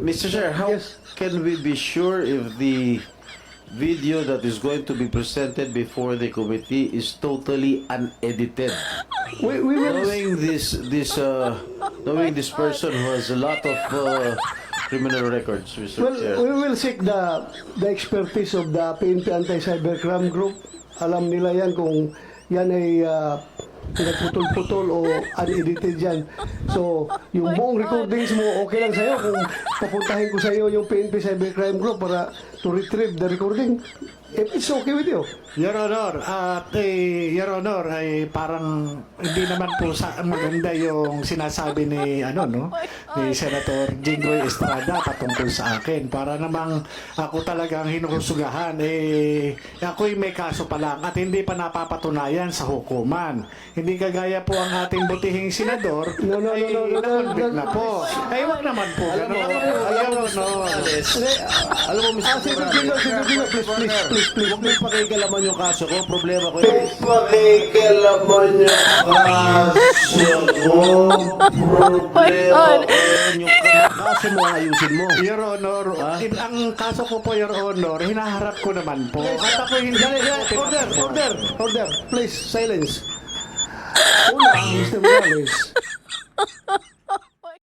Mr. Chair, how Yes. can we be sure if the video that is going to be presented before the committee is totally unedited? We will... Knowing this person who has a lot of criminal records, Mr. Well, Chair. we will seek the expertise of the PNP Anti-Cybercrime Group. Alam nila yan kung yan ay pinagputol-putol o unedited yan. So, yung buong recordings mo, okay lang sa'yo kung papuntahin ko sa'yo yung PNP Cybercrime Group para to retrieve the recording. If it's okay with you. Your Honor, Your Honor, ay parang hindi naman po maganda yung sinasabi ni ni Senator Jinggoy Estrada patungkol sa akin. Para namang ako talagang hinuhusugahan, ako'y may kaso pa lang at hindi pa napapatunayan sa hukuman. Hindi kagaya po ang ating butihing senador, No. nakonvict na po. Ay, wag naman po. Alam mo, Senator Gino, please. Huwag mo pakikalaman yung kaso ko. Problema ko Huwag pakikalaman yung kaso ko. Problema ko. yung kaso mo, ayusin mo. Your Honor, ang kaso ko po, Your Honor, hinaharap ko naman po. At ako hindi Order. Please, silence. Una, Mr. Morales,